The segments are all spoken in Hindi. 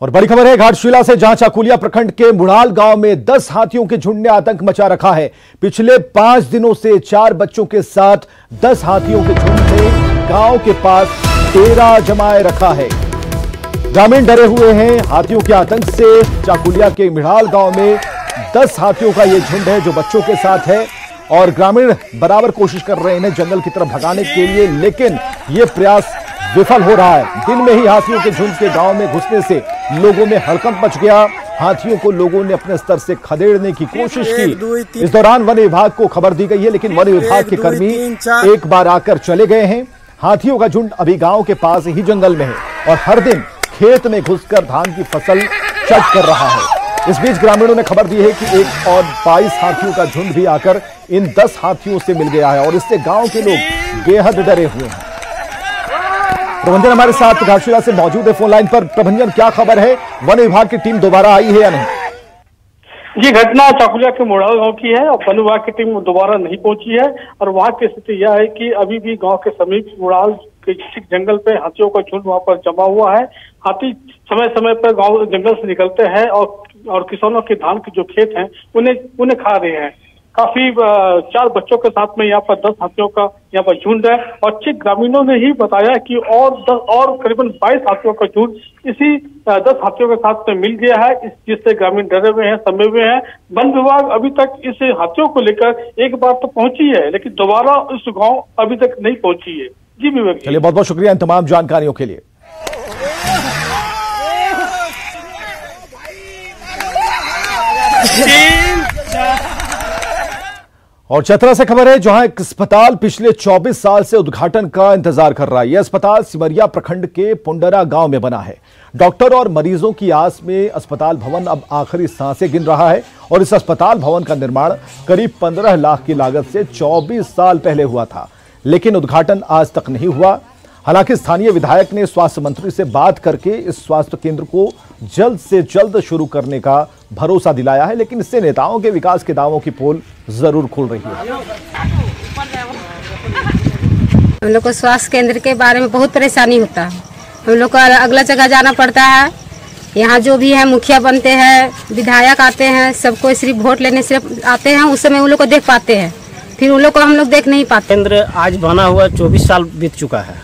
और बड़ी खबर है घाटशिला से, जहां चाकुलिया प्रखंड के मुड़ाल गांव में 10 हाथियों के झुंड ने आतंक मचा रखा है। पिछले 5 दिनों से 4 बच्चों के साथ 10 हाथियों के झुंड ने गांव के पास डेरा जमाए रखा है। ग्रामीण डरे हुए हैं हाथियों के आतंक से। चाकुलिया के मुड़ाल गांव में 10 हाथियों का यह झुंड है जो बच्चों के साथ है और ग्रामीण बराबर कोशिश कर रहे हैं जंगल की तरफ भगाने के लिए, लेकिन यह प्रयास विफल हो रहा है। दिन में ही हाथियों के झुंड के गांव में घुसने से लोगों में हड़कंप मच गया। हाथियों को लोगों ने अपने स्तर से खदेड़ने की कोशिश की। इस दौरान वन विभाग को खबर दी गई है, लेकिन वन विभाग के कर्मी एक बार आकर चले गए हैं। हाथियों का झुंड अभी गांव के पास ही जंगल में है और हर दिन खेत में घुसकर धान की फसल चट कर रहा है। इस बीच ग्रामीणों ने खबर दी है कि एक और 22 हाथियों का झुंड भी आकर इन 10 हाथियों से मिल गया है और इससे गांव के लोग बेहद डरे हुए हैं। प्रबंधन हमारे साथ घाटशिला से मौजूद है फोन लाइन पर। प्रबंधन, क्या खबर है, वन विभाग की टीम दोबारा आई है या नहीं? जी, घटना चाकुलिया के मुड़ाल गांव की है और वन विभाग की टीम दोबारा नहीं पहुंची है और वहां की स्थिति यह है कि अभी भी गांव के समीप मुड़ाल के जंगल पे हाथियों का झुंड वहां पर जमा हुआ है। हाथी समय समय पर गांव जंगल से निकलते हैं और किसानों के धान के जो खेत हैं उन्हें खा रहे हैं। काफी 4 बच्चों के साथ में यहाँ पर 10 हाथियों का यहाँ पर झुंड है और कुछ ग्रामीणों ने ही बताया कि और करीबन 22 हाथियों का झुंड इसी 10 हाथियों के साथ में मिल गया है, जिससे ग्रामीण डरे हुए हैं, समे हुए हैं। वन विभाग अभी तक इस हाथियों को लेकर एक बार तो पहुंची है, लेकिन दोबारा इस गाँव अभी तक नहीं पहुंची है। जी विवेक, चलिए बहुत बहुत शुक्रिया इन तमाम जानकारियों के लिए। और चतरा से खबर है, जहां एक अस्पताल पिछले 24 साल से उद्घाटन का इंतजार कर रहा है। यह अस्पताल सिमरिया प्रखंड के पुंडरा गांव में बना है। डॉक्टर और मरीजों की आस में अस्पताल भवन अब आखिरी सांसें गिन रहा है और इस अस्पताल भवन का निर्माण करीब 15 लाख की लागत से 24 साल पहले हुआ था, लेकिन उद्घाटन आज तक नहीं हुआ। हालांकि स्थानीय विधायक ने स्वास्थ्य मंत्री से बात करके इस स्वास्थ्य केंद्र को जल्द से जल्द शुरू करने का भरोसा दिलाया है, लेकिन इससे नेताओं के विकास के दावों की पोल जरूर खुल रही है। हम लोग को स्वास्थ्य केंद्र के बारे में बहुत परेशानी होता है। हम लोग को अगला जगह जाना पड़ता है। यहाँ जो भी है मुखिया बनते हैं, विधायक आते हैं, सबको सिर्फ वोट लेने सिर्फ आते हैं, उस समय उन लोग को देख पाते हैं, फिर उन लोग को हम लोग देख नहीं पाते। केंद्र आज बना हुआ 24 साल बीत चुका है,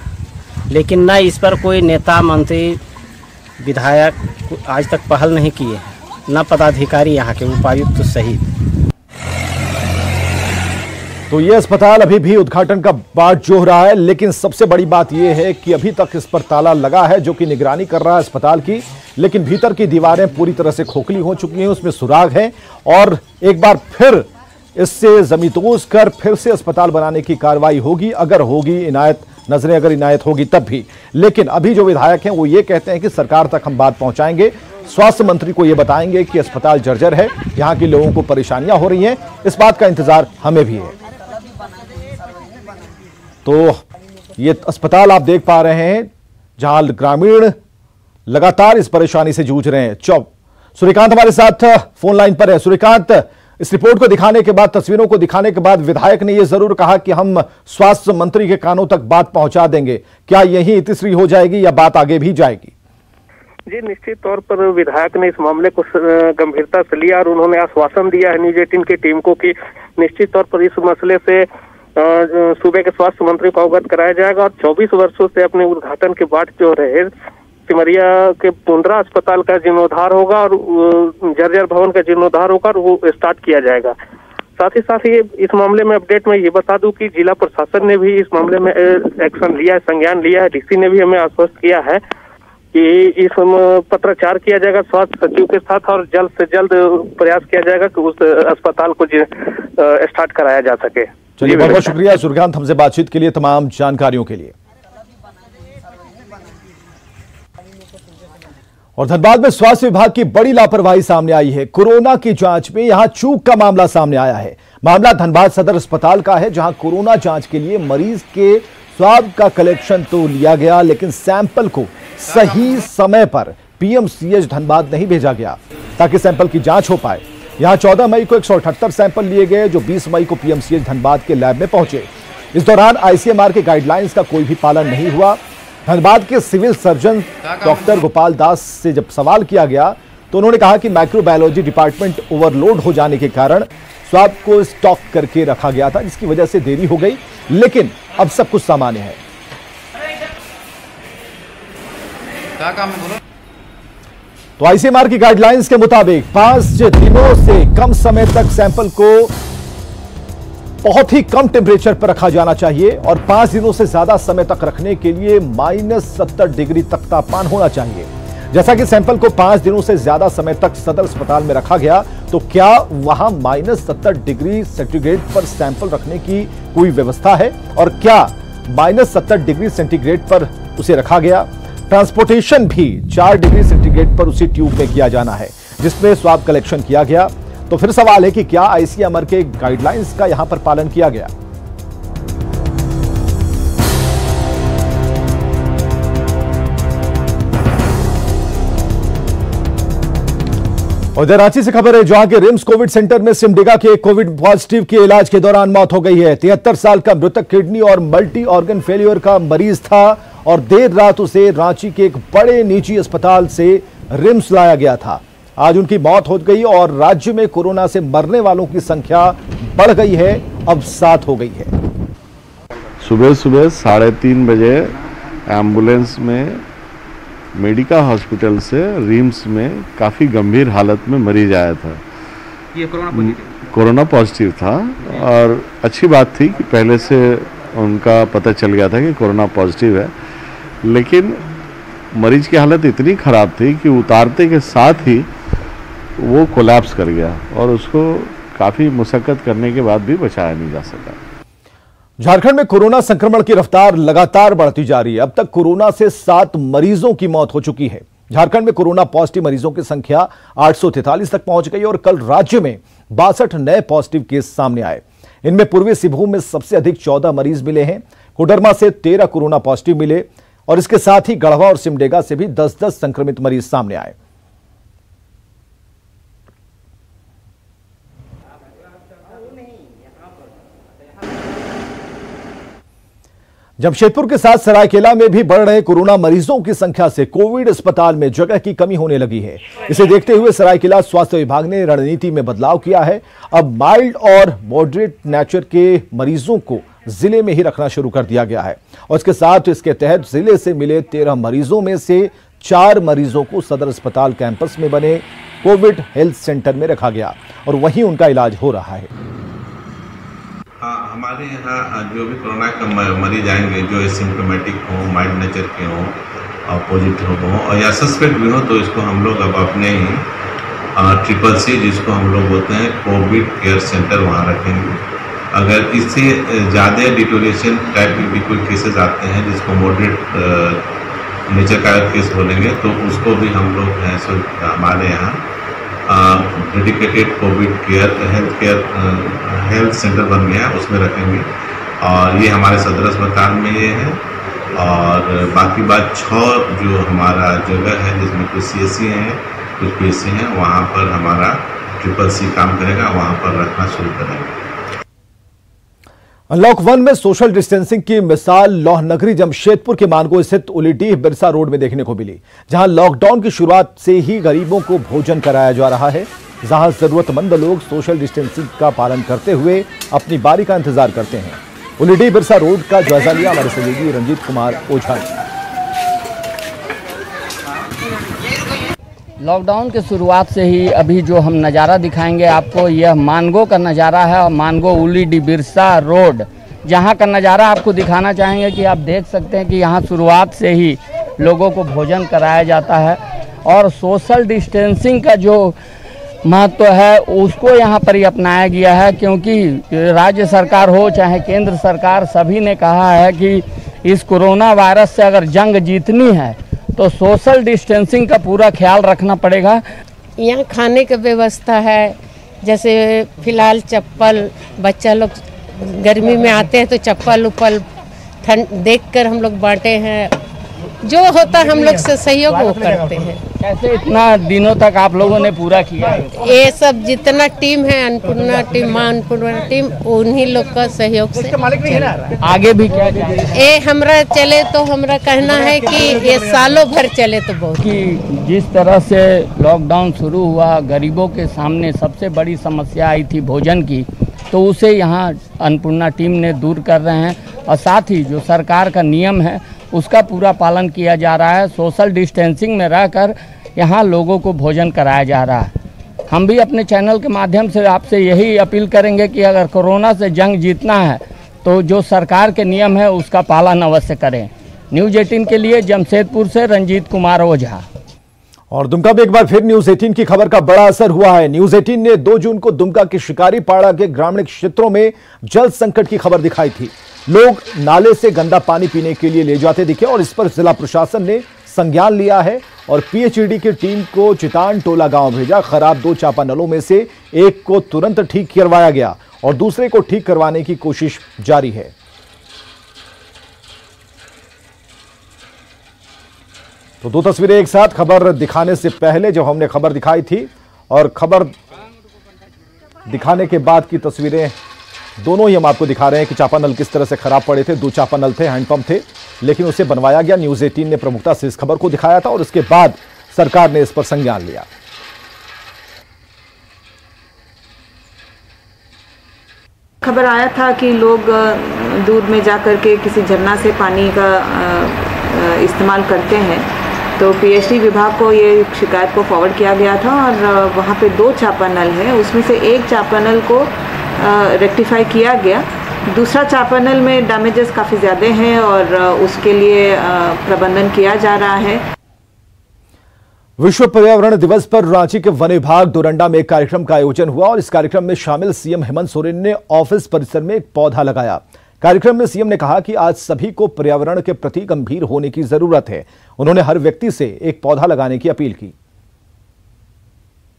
लेकिन न इस पर कोई नेता, मंत्री, विधायक आज तक पहल नहीं किए हैं, न पदाधिकारी यहाँ के उपायुक्त सहित। तो ये अस्पताल अभी भी उद्घाटन का बाट जोह रहा है, लेकिन सबसे बड़ी बात यह है कि अभी तक इस पर ताला लगा है जो कि निगरानी कर रहा है अस्पताल की, लेकिन भीतर की दीवारें पूरी तरह से खोखली हो चुकी हैं, उसमें सुराग है और एक बार फिर इससे जमींदोज कर फिर से अस्पताल बनाने की कार्रवाई होगी, अगर होगी इनायत, नजरें अगर इनायत होगी तब भी। लेकिन अभी जो विधायक हैं वो ये कहते हैं कि सरकार तक हम बात पहुंचाएंगे, स्वास्थ्य मंत्री को ये बताएंगे कि अस्पताल जर्जर है, यहाँ के लोगों को परेशानियां हो रही हैं, इस बात का इंतजार हमें भी है। तो ये अस्पताल आप देख पा रहे हैं जहां ग्रामीण लगातार इस परेशानी से जूझ रहे हैं। सूर्यकांत हमारे साथ फोन लाइन पर है। सूर्यकांत, इस रिपोर्ट को दिखाने के बाद, तस्वीरों को दिखाने के बाद विधायक ने यह जरूर कहा कि हम स्वास्थ्य मंत्री के कानों तक बात पहुंचा देंगे। क्या यही इतिश्री हो जाएगी या बात आगे भी जाएगी? जी, निश्चित तौर पर विधायक ने इस मामले को गंभीरता से लिया और उन्होंने आश्वासन दिया है न्यूज 18 की टीम को कि निश्चित तौर पर इस मसले से सूबे के स्वास्थ्य मंत्री को अवगत कराया जाएगा और 24 वर्षों से अपने उद्घाटन के बाद जो रहे सिमरिया के पुंडरा अस्पताल का जीर्णोद्धार होगा और जर्जर भवन का जीर्णोद्धार होगा और वो स्टार्ट किया जाएगा। साथ ही इस मामले में अपडेट में ये बता दूं कि जिला प्रशासन ने भी इस मामले में एक्शन लिया है, संज्ञान लिया है। डीसी ने भी हमें आश्वस्त किया है कि इस पत्राचार किया जाएगा स्वास्थ्य सचिव के साथ और जल्द से जल्द प्रयास किया जाएगा कि उस अस्पताल को स्टार्ट कराया जा सके। चलिए, बहुत बहुत शुक्रिया सूर्यकांत हमसे बातचीत के लिए, तमाम जानकारियों के लिए। और धनबाद में स्वास्थ्य विभाग की बड़ी लापरवाही सामने आई है। कोरोना की जांच में यहां चूक का मामला सामने आया है। मामला धनबाद सदर अस्पताल का है, जहां कोरोना जांच के लिए मरीज के स्वाब का कलेक्शन तो लिया गया, लेकिन सैंपल को सही समय पर पीएमसीएच धनबाद नहीं भेजा गया ताकि सैंपल की जांच हो पाए। यहां 14 मई को 178 सैंपल लिए गए जो 20 मई को पीएमसीएच धनबाद के लैब में पहुंचे। इस दौरान आईसीएमआर के गाइडलाइंस का कोई भी पालन नहीं हुआ। धनबाद के civil surgeon doctor Gopal Das से जब सवाल किया गया तो उन्होंने कहा कि माइक्रोबायोलॉजी डिपार्टमेंट ओवरलोड हो जाने के कारण स्वाब को स्टॉक करके रखा गया था, जिसकी वजह से देरी हो गई, लेकिन अब सब कुछ सामान्य है। क्या काम है बोलो? तो आईसीएमआर की गाइडलाइंस के मुताबिक 5 दिनों से कम समय तक सैंपल को बहुत ही कम टेम्परेचर पर रखा जाना चाहिए और 5 दिनों से ज्यादा समय तक रखने के लिए -70 डिग्री तक तापमान होना चाहिए। जैसा कि सैंपल को 5 दिनों से ज्यादा समय तक सदर अस्पताल में रखा गया, तो क्या वहां -70 डिग्री सेंटीग्रेड पर सैंपल रखने की कोई व्यवस्था है और क्या -70 डिग्री सेंटीग्रेड पर उसे रखा गया? ट्रांसपोर्टेशन भी 4 डिग्री सेंटीग्रेड पर उसी ट्यूब में किया जाना है जिसमें स्वाब कलेक्शन किया गया। तो फिर सवाल है कि क्या आईसीएमआर के गाइडलाइंस का यहां पर पालन किया गया? उधर रांची से खबर है जहां के रिम्स कोविड सेंटर में सिमडेगा के कोविड पॉजिटिव के इलाज के दौरान मौत हो गई है। 73 साल का मृतक किडनी और मल्टी ऑर्गन फेलियर का मरीज था और देर रात उसे रांची के एक बड़े निजी अस्पताल से रिम्स लाया गया था। आज उनकी मौत हो गई और राज्य में कोरोना से मरने वालों की संख्या बढ़ गई है, अब 7 हो गई है। सुबह 3:30 बजे एम्बुलेंस में मेडिका हॉस्पिटल से रिम्स में काफ़ी गंभीर हालत में मरीज आया था। ये कोरोना पॉजिटिव था और अच्छी बात थी कि पहले से उनका पता चल गया था कि कोरोना पॉजिटिव है, लेकिन मरीज की हालत इतनी ख़राब थी कि उतारते के साथ ही वो कोलैप्स कर गया और उसको काफ़ी मुशक्कत करने के बाद भी बचाया नहीं जा सका। झारखंड में कोरोना संक्रमण की रफ्तार लगातार बढ़ती जा रही है। अब तक कोरोना से 7 मरीजों की मौत हो चुकी है। झारखंड में कोरोना पॉजिटिव मरीजों की संख्या 843 तक पहुंच गई और कल राज्य में 62 नए पॉजिटिव केस सामने आए। इनमें पूर्वी सिंहभूम में सबसे अधिक 14 मरीज मिले हैं। कोडरमा से 13 कोरोना पॉजिटिव मिले और इसके साथ ही गढ़वा और सिमडेगा से भी 10-10 संक्रमित मरीज सामने आए। जमशेदपुर के साथ सरायकेला में भी बढ़ रहे कोरोना मरीजों की संख्या से कोविड अस्पताल में जगह की कमी होने लगी है। इसे देखते हुए सरायकेला स्वास्थ्य विभाग ने रणनीति में बदलाव किया है। अब माइल्ड और मॉडरेट नेचर के मरीजों को जिले में ही रखना शुरू कर दिया गया है और इसके साथ इसके तहत जिले से मिले 13 मरीजों में से 4 मरीजों को सदर अस्पताल कैंपस में बने कोविड हेल्थ सेंटर में रखा गया और वहीं उनका इलाज हो रहा है। हाँ, हमारे यहाँ जो भी कोरोना का मरीज आएंगे जो एसिम्प्टोमेटिक हो, माइल्ड नेचर के हों और पॉजिटिव हो और या सस्पेक्ट भी हो, तो इसको हम लोग अब अपने ही CCC जिसको हम लोग बोलते हैं कोविड केयर सेंटर वहाँ रखेंगे। अगर इससे ज़्यादा डिटोरेशन टाइप के भी कोई केसेस आते हैं जिसको मॉडरेट नेचर का केस बोलेंगे, तो उसको भी हम लोग हैं सो हमारे यहाँ dedicated Covid care health centre बन गया, उसमें रखेंगे और ये हमारे सदर अस्पताल में ये है। और बाकी बात 6 जो हमारा जगह है जिसमें कुछ CSC हैं, कुछ PC हैं, वहाँ पर हमारा CCC काम करेगा, वहाँ पर रखना शुरू करेंगे। अनलॉक 1 में सोशल डिस्टेंसिंग की मिसाल लोहनगरी जमशेदपुर के मानगो स्थित उलीडीह बिरसा रोड में देखने को मिली, जहां लॉकडाउन की शुरुआत से ही गरीबों को भोजन कराया जा रहा है, जहां जरूरतमंद लोग सोशल डिस्टेंसिंग का पालन करते हुए अपनी बारी का इंतजार करते हैं। उलीडीह बिरसा रोड का जायजा लिया हमारे सहयोगी रंजीत कुमार ओझा ने। लॉकडाउन की शुरुआत से ही अभी जो हम नज़ारा दिखाएंगे आपको, यह मानगो का नज़ारा है और मानगो उलीडीह बिरसा रोड जहां का नज़ारा आपको दिखाना चाहेंगे कि आप देख सकते हैं कि यहां शुरुआत से ही लोगों को भोजन कराया जाता है और सोशल डिस्टेंसिंग का जो महत्व है उसको यहां पर ही अपनाया गया है, क्योंकि राज्य सरकार हो चाहे केंद्र सरकार, सभी ने कहा है कि इस कोरोना वायरस से अगर जंग जीतनी है तो सोशल डिस्टेंसिंग का पूरा ख्याल रखना पड़ेगा। यहाँ खाने की व्यवस्था है, जैसे फिलहाल चप्पल, बच्चा लोग गर्मी में आते हैं तो चप्पल उप्पल ठंड देख कर हम लोग बांटे हैं। जो होता है हम लोग से सहयोग वो करते हैं। कैसे इतना दिनों तक आप लोगों ने पूरा किया है? ये सब जितना टीम है, अन्नपूर्णा टीम, माँ अन्नपूर्णा टीम, उन्हीं लोग का सहयोग से आगे भी क्या ये हमरा चले तो हमरा कहना है कि ये सालों भर चले तो बहुत। कि जिस तरह से लॉकडाउन शुरू हुआ, गरीबों के सामने सबसे बड़ी समस्या आई थी भोजन की, तो उसे यहाँ अन्नपूर्णा टीम ने दूर कर रहे हैं और साथ ही जो सरकार का नियम है उसका पूरा पालन किया जा रहा है। सोशल डिस्टेंसिंग में रहकर यहाँ लोगों को भोजन कराया जा रहा है। हम भी अपने चैनल के माध्यम से आपसे यही अपील करेंगे कि अगर कोरोना से जंग जीतना है तो जो सरकार के नियम है उसका पालन अवश्य करें। न्यूज़ 18 के लिए जमशेदपुर से रंजीत कुमार ओझा। और दुमका में एक बार फिर न्यूज़ 18 की खबर का बड़ा असर हुआ है। न्यूज़ 18 ने 2 जून को दुमका के शिकारीपाड़ा के ग्रामीण क्षेत्रों में जल संकट की खबर दिखाई थी। लोग नाले से गंदा पानी पीने के लिए ले जाते दिखे और इस पर जिला प्रशासन ने संज्ञान लिया है और पीएचईडी की टीम को चितान टोला गांव भेजा। खराब 2 चापानलों में से एक को तुरंत ठीक करवाया गया और दूसरे को ठीक करवाने की कोशिश जारी है। तो 2 तस्वीरें एक साथ खबर दिखाने से पहले जब हमने खबर दिखाई थी और खबर दिखाने के बाद की तस्वीरें दोनों ही हम आपको दिखा रहे हैं कि चापानल किस तरह से खराब पड़े थे। 2 चापानल थे, हैंडपंप थे, लेकिन उसे बनवाया गया। न्यूज़ 18 ने प्रमुखता से इस खबर को दिखाया था और उसके बाद सरकार ने इस पर संज्ञान लिया। खबर आया था कि लोग दूर में जाकर के किसी झरना से पानी का इस्तेमाल करते हैं, तो पीएचडी विभाग को ये शिकायत को फॉरवर्ड किया गया था और वहाँ पे 2 चापानल है, उसमें से एक चापानल को रेक्टिफाई किया गया। दूसरा चापानल में डैमेजेस काफ़ी ज़्यादा हैं और उसके लिए प्रबंधन किया जा रहा है। विश्व पर्यावरण दिवस पर रांची के वन विभाग डोरंडा में एक कार्यक्रम का आयोजन हुआ और इस कार्यक्रम में शामिल सीएम हेमंत सोरेन ने ऑफिस परिसर में एक पौधा लगाया। कार्यक्रम में सीएम ने कहा कि आज सभी को पर्यावरण के प्रति गंभीर होने की जरूरत है। उन्होंने हर व्यक्ति से एक पौधा लगाने की अपील की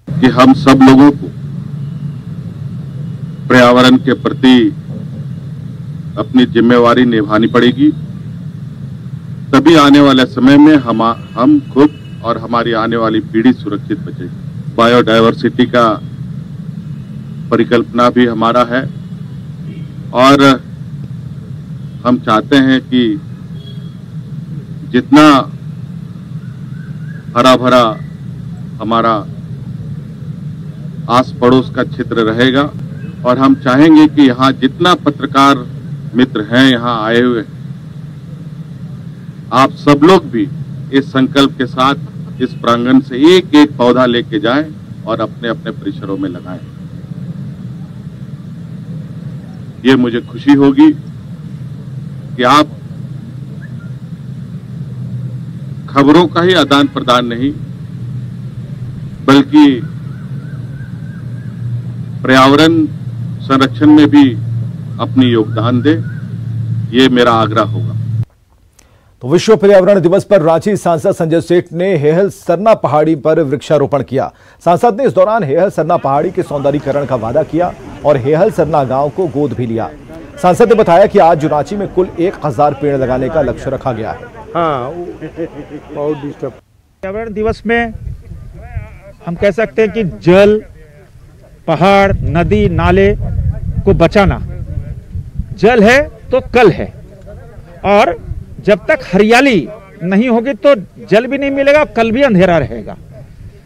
कि हम सब लोगों को पर्यावरण के प्रति अपनी जिम्मेवारी निभानी पड़ेगी, तभी आने वाले समय में हम खुद और हमारी आने वाली पीढ़ी सुरक्षित बचेगी। बायोडायवर्सिटी का परिकल्पना भी हमारा है और हम चाहते हैं कि जितना हरा भरा हमारा आस पड़ोस का क्षेत्र रहेगा और हम चाहेंगे कि यहाँ जितना पत्रकार मित्र हैं यहाँ आए हुए, आप सब लोग भी इस संकल्प के साथ इस प्रांगण से एक एक पौधा लेके जाएं और अपने अपने परिसरों में लगाएं। ये मुझे खुशी होगी कि आप खबरों का ही आदान प्रदान नहीं बल्कि पर्यावरण संरक्षण में भी अपनी योगदान दे, ये मेरा आग्रह होगा। तो विश्व पर्यावरण दिवस पर रांची सांसद संजय सेठ ने हेहल सरना पहाड़ी पर वृक्षारोपण किया। सांसद ने इस दौरान हेहल सरना पहाड़ी के सौंदर्यीकरण का वादा किया और हेहल सरना गांव को गोद भी लिया। सांसद ने बताया कि आज रांची में कुल 1000 पेड़ लगाने का लक्ष्य रखा गया है। पर्यावरण दिवस में हम कह सकते हैं कि जल, पहाड़, नदी, नाले को बचाना। जल है तो कल है और जब तक हरियाली नहीं होगी तो जल भी नहीं मिलेगा, कल भी अंधेरा रहेगा।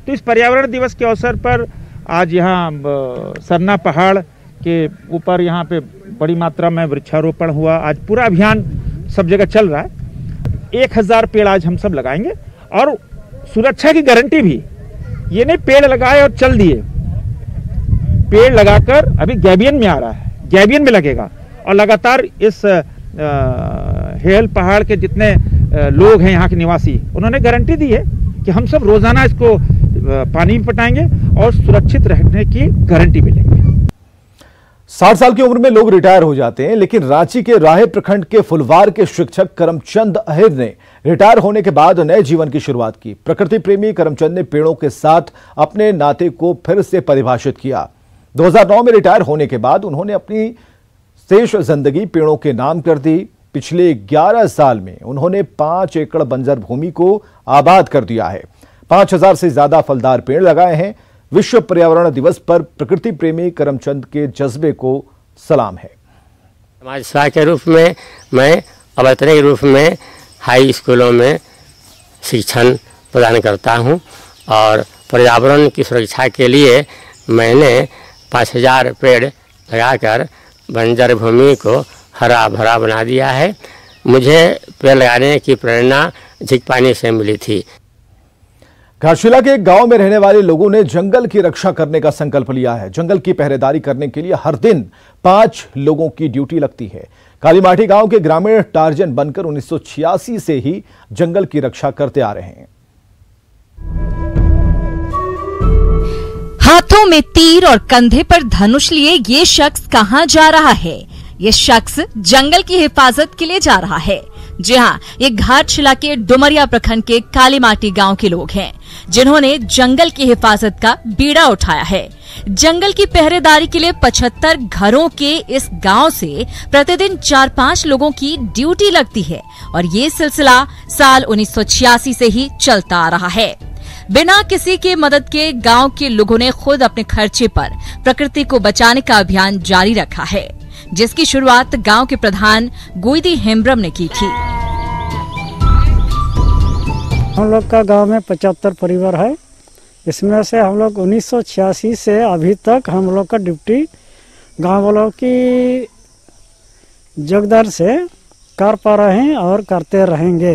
तो इस पर्यावरण दिवस के अवसर पर आज यहाँ सरना पहाड़ के ऊपर यहाँ पे बड़ी मात्रा में वृक्षारोपण हुआ। आज पूरा अभियान सब जगह चल रहा है। 1000 पेड़ आज हम सब लगाएंगे और सुरक्षा की गारंटी भी। ये नहीं पेड़ लगाए और चल दिए, पेड़ लगाकर अभी गैबियन में आ रहा है, गैबियन में लगेगा और लगातार इस हेहल पहाड़ के जितने लोग हैं यहाँ के निवासी, उन्होंने गारंटी दी है कि हम सब रोजाना इसको पानी में पटाएंगे और सुरक्षित रहने की गारंटी भी लेंगे। 60 साल की उम्र में लोग रिटायर हो जाते हैं, लेकिन रांची के राहे प्रखंड के फुलवार के शिक्षक करमचंद अहिर ने रिटायर होने के बाद नए जीवन की शुरुआत की। प्रकृति प्रेमी करमचंद ने पेड़ों के साथ अपने नाते को फिर से परिभाषित किया। 2009 में रिटायर होने के बाद उन्होंने अपनी शेष जिंदगी पेड़ों के नाम कर दी। पिछले 11 साल में उन्होंने 5 एकड़ बंजर भूमि को आबाद कर दिया है। 5000 से ज्यादा फलदार पेड़ लगाए हैं। विश्व पर्यावरण दिवस पर प्रकृति प्रेमी करमचंद के जज्बे को सलाम है। समाज सेवा के रूप में मैं अवतरण के रूप में हाई स्कूलों में शिक्षण प्रदान करता हूं और पर्यावरण की सुरक्षा के लिए मैंने 5000 पेड़ लगाकर बंजर भूमि को हरा भरा बना दिया है। मुझे पेड़ लगाने की प्रेरणा झीक पानी से मिली थी। घाटशिला के गांव में रहने वाले लोगों ने जंगल की रक्षा करने का संकल्प लिया है। जंगल की पहरेदारी करने के लिए हर दिन 5 लोगों की ड्यूटी लगती है। कालीमाटी गांव के ग्रामीण टार्जन बनकर 1986 से ही जंगल की रक्षा करते आ रहे हैं। हाथों में तीर और कंधे पर धनुष लिए ये शख्स कहां जा रहा है? ये शख्स जंगल की हिफाजत के लिए जा रहा है। जी हाँ, ये घाटशिला के डुमरिया प्रखंड के कालीमाटी गांव के लोग हैं, जिन्होंने जंगल की हिफाजत का बीड़ा उठाया है। जंगल की पहरेदारी के लिए 75 घरों के इस गांव से प्रतिदिन 4-5 लोगों की ड्यूटी लगती है और ये सिलसिला साल 1986 से ही चलता आ रहा है। बिना किसी के मदद के गांव के लोगों ने खुद अपने खर्चे पर प्रकृति को बचाने का अभियान जारी रखा है, जिसकी शुरुआत गांव के प्रधान गुईदी हेम्ब्रम ने की थी। हम लोग का गांव में 75 परिवार है। इसमें से हम लोग 1986 से अभी तक हम लोग का ड्यूटी गांव वालों की योगदान से कर पा रहे हैं और करते रहेंगे।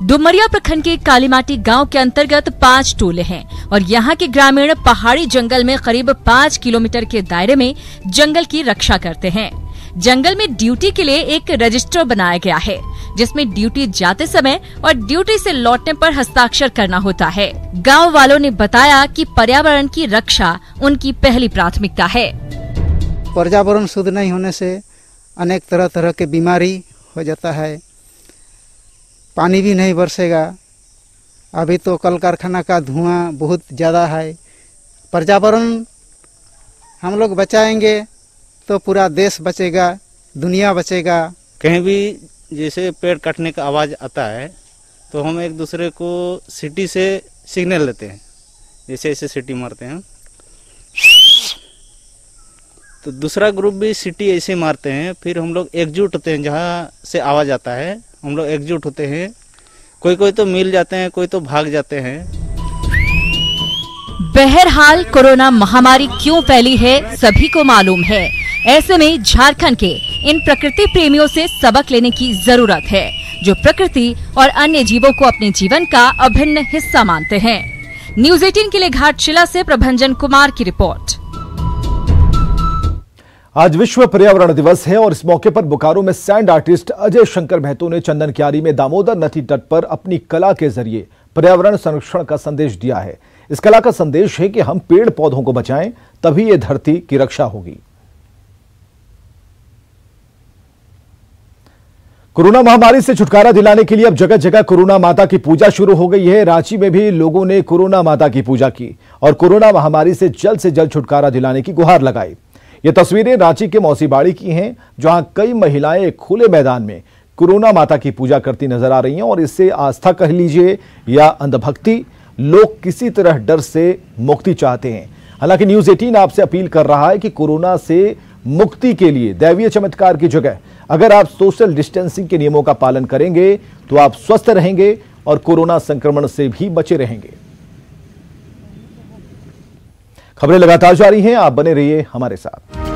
डुमरिया प्रखंड के कालीमाटी गांव के अंतर्गत 5 टोले हैं और यहाँ के ग्रामीण पहाड़ी जंगल में करीब 5 किलोमीटर के दायरे में जंगल की रक्षा करते हैं। जंगल में ड्यूटी के लिए एक रजिस्टर बनाया गया है, जिसमें ड्यूटी जाते समय और ड्यूटी से लौटने पर हस्ताक्षर करना होता है। गांव वालों ने बताया कि पर्यावरण की रक्षा उनकी पहली प्राथमिकता है। पर्यावरण शुद्ध नहीं होने से अनेक तरह तरह के बीमारी हो जाता है। पानी भी नहीं बरसेगा। अभी तो कल कारखाना का धुआं बहुत ज़्यादा है। पर्यावरण हम लोग बचाएंगे तो पूरा देश बचेगा, दुनिया बचेगा। कहीं भी जैसे पेड़ काटने का आवाज़ आता है तो हम एक दूसरे को सीटी से सिग्नल लेते हैं, जैसे ऐसे सीटी मारते हैं तो दूसरा ग्रुप भी सीटी ऐसे मारते हैं। फिर हम लोग एकजुट होते हैं, जहाँ से आवाज़ आता है हम लोग एकजुट होते हैं। कोई तो मिल जाते हैं, कोई तो भाग जाते हैं। बहरहाल कोरोना महामारी क्यों फैली है सभी को मालूम है। ऐसे में झारखंड के इन प्रकृति प्रेमियों से सबक लेने की जरूरत है, जो प्रकृति और अन्य जीवों को अपने जीवन का अभिन्न हिस्सा मानते हैं। न्यूज़ 18 के लिए घाटशिला से प्रभंजन कुमार की रिपोर्ट। आज विश्व पर्यावरण दिवस है और इस मौके पर बोकारो में सैंड आर्टिस्ट अजय शंकर महतो ने चंदन क्यारी में दामोदर नदी तट पर अपनी कला के जरिए पर्यावरण संरक्षण का संदेश दिया है। इस कला का संदेश है कि हम पेड़ पौधों को बचाएं, तभी ये धरती की रक्षा होगी। कोरोना महामारी से छुटकारा दिलाने के लिए अब जगह जगह कोरोना माता की पूजा शुरू हो गई है। रांची में भी लोगों ने कोरोना माता की पूजा की और कोरोना महामारी से जल्द छुटकारा दिलाने की गुहार लगाई। ये तस्वीरें रांची के मौसीबाड़ी की हैं, जहां कई महिलाएं खुले मैदान में कोरोना माता की पूजा करती नजर आ रही हैं और इससे आस्था कह लीजिए या अंधभक्ति, लोग किसी तरह डर से मुक्ति चाहते हैं। हालांकि न्यूज़ 18 आपसे अपील कर रहा है कि कोरोना से मुक्ति के लिए दैवीय चमत्कार की जगह अगर आप सोशल डिस्टेंसिंग के नियमों का पालन करेंगे तो आप स्वस्थ रहेंगे और कोरोना संक्रमण से भी बचे रहेंगे। खबरें लगातार जारी हैं, आप बने रहिए हमारे साथ।